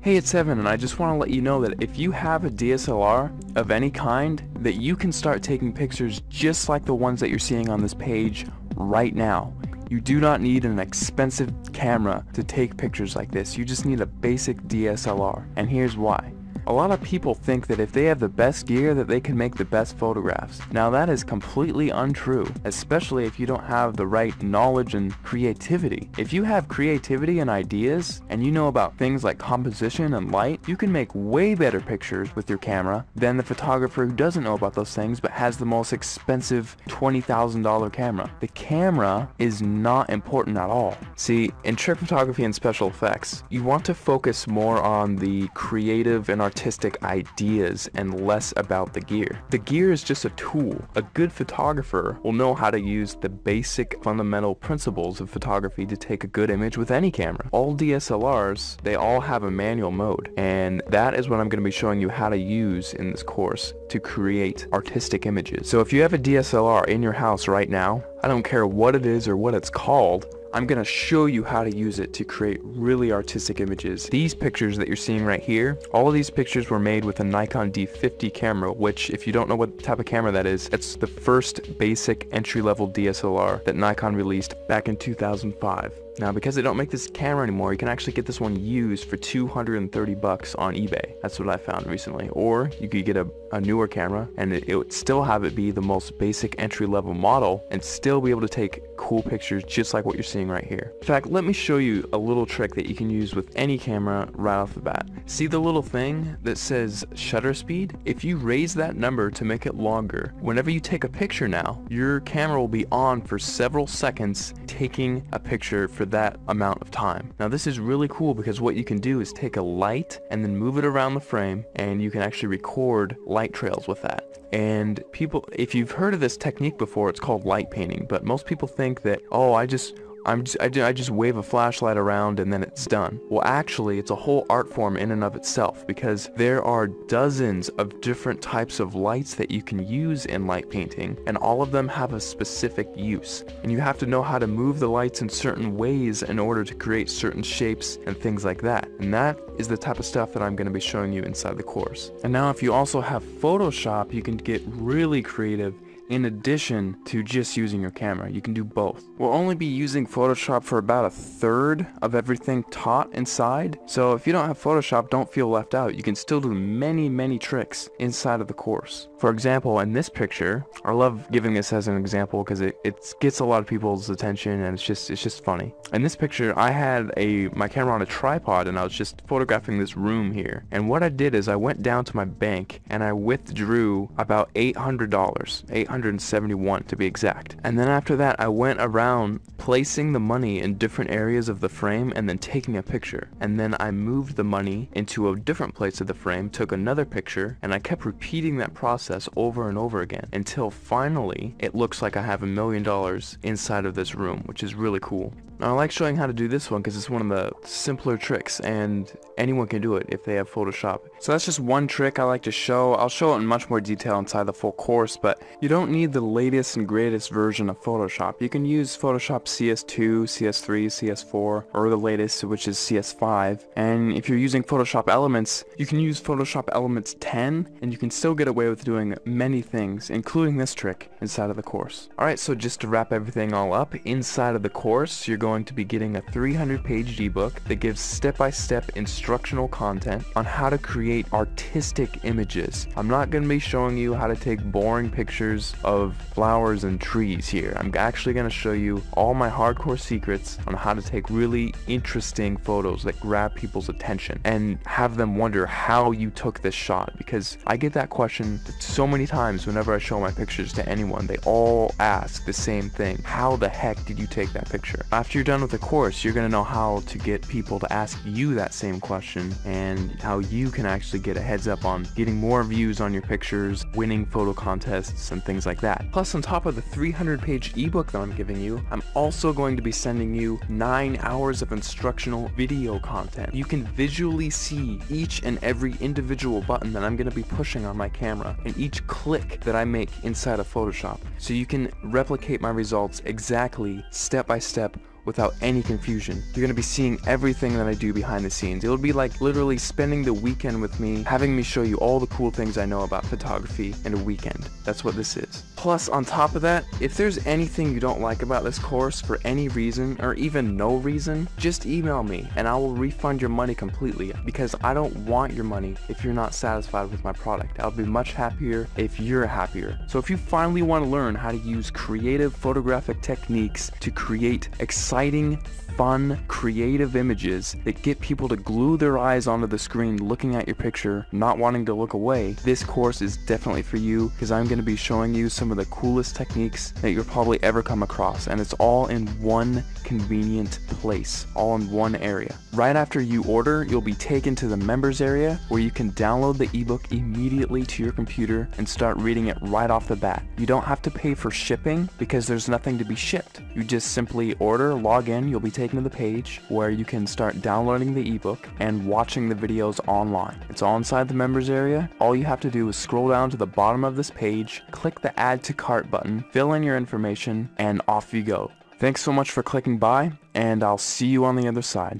Hey, it's Evan, and I just want to let you know that if you have a DSLR of any kind, that you can start taking pictures just like the ones that you're seeing on this page right now. You do not need an expensive camera to take pictures like this. You just need a basic DSLR, and here's why. A lot of people think that if they have the best gear that they can make the best photographs. Now that is completely untrue, especially if you don't have the right knowledge and creativity. If you have creativity and ideas, and you know about things like composition and light, you can make way better pictures with your camera than the photographer who doesn't know about those things but has the most expensive $20,000 camera. The camera is not important at all. See, in trick photography and special effects, you want to focus more on the creative and artistic ideas and less about the gear. The gear is just a tool. A good photographer will know how to use the basic fundamental principles of photography to take a good image with any camera. All DSLRs, they all have a manual mode, and that is what I'm going to be showing you how to use in this course to create artistic images. So if you have a DSLR in your house right now, I don't care what it is or what it's called, I'm going to show you how to use it to create really artistic images. These pictures that you're seeing right here, all of these pictures were made with a Nikon D50 camera, which, if you don't know what type of camera that is, it's the first basic entry-level DSLR that Nikon released back in 2005. Now, because they don't make this camera anymore, you can actually get this one used for $230 on eBay. That's what I found recently. Or you could get a newer camera, and it would still have it be the most basic entry-level model and still be able to take cool pictures just like what you're seeing right here. In fact, let me show you a little trick that you can use with any camera right off the bat. See the little thing that says shutter speed? If you raise that number to make it longer, whenever you take a picture now, your camera will be on for several seconds taking a picture for that amount of time. Now this is really cool because what you can do is take a light and then move it around the frame, and you can actually record light trails with that. And people, if you've heard of this technique before, it's called light painting, but most people think that, oh, I just wave a flashlight around and then it's done. Well, actually, it's a whole art form in and of itself, because there are dozens of different types of lights that you can use in light painting, and all of them have a specific use. And you have to know how to move the lights in certain ways in order to create certain shapes and things like that. And that is the type of stuff that I'm going to be showing you inside the course. And now if you also have Photoshop, you can get really creative. In addition to just using your camera, you can do both. We'll only be using Photoshop for about a third of everything taught inside, so if you don't have Photoshop, don't feel left out. You can still do many tricks inside of the course. For example, in this picture, I love giving this as an example because it gets a lot of people's attention, and it's just funny. In this picture, I had my camera on a tripod, and I was just photographing this room here. And what I did is I went down to my bank and I withdrew about $800, $871 to be exact. And then after that, I went around placing the money in different areas of the frame and then taking a picture. And then I moved the money into a different place of the frame, took another picture, and I kept repeating that process over and over again until finally it looks like I have $1 million inside of this room, which is really cool. Now, I like showing how to do this one because it's one of the simpler tricks, and anyone can do it if they have Photoshop. So that's just one trick I like to show. I'll show it in much more detail inside the full course, but you don't need the latest and greatest version of Photoshop. You can use Photoshop CS2, CS3, CS4, or the latest, which is CS5. And if you're using Photoshop Elements, you can use Photoshop Elements 10, and you can still get away with doing many things, including this trick, inside of the course. Alright, so just to wrap everything all up, inside of the course, you're going to be getting a 300-page ebook that gives step-by-step instructional content on how to create artistic images. I'm not going to be showing you how to take boring pictures of flowers and trees here. I'm actually going to show you all my hardcore secrets on how to take really interesting photos that grab people's attention and have them wonder how you took this shot, because I get that question so many times whenever I show my pictures to anyone. They all ask the same thing: how the heck did you take that picture? After you're done with the course, you're going to know how to get people to ask you that same question, and how you can actually get a heads up on getting more views on your pictures, winning photo contests, and things like that. Plus, on top of the 300-page ebook that I'm giving you, I'm also going to be sending you 9 hours of instructional video content. You can visually see each and every individual button that I'm going to be pushing on my camera, and each click that I make inside of Photoshop, so you can replicate my results exactly, step by step, without any confusion. You're going to be seeing everything that I do behind the scenes. It'll be like literally spending the weekend with me, having me show you all the cool things I know about photography in a weekend. That's what this is. Plus, on top of that, if there's anything you don't like about this course for any reason, or even no reason, just email me and I will refund your money completely, because I don't want your money if you're not satisfied with my product. I'll be much happier if you're happier. So if you finally want to learn how to use creative photographic techniques to create exciting, fun, creative images that get people to glue their eyes onto the screen looking at your picture, not wanting to look away, this course is definitely for you, because I'm going to be showing you some of the coolest techniques that you'll probably ever come across, and it's all in one convenient place, all in one area. Right after you order, you'll be taken to the members area where you can download the ebook immediately to your computer and start reading it right off the bat. You don't have to pay for shipping because there's nothing to be shipped. You just simply order, log in, you'll be taken to the page where you can start downloading the ebook and watching the videos online. It's all inside the members area. All you have to do is scroll down to the bottom of this page, click the add to cart button, fill in your information, and off you go. Thanks so much for clicking by, and I'll see you on the other side.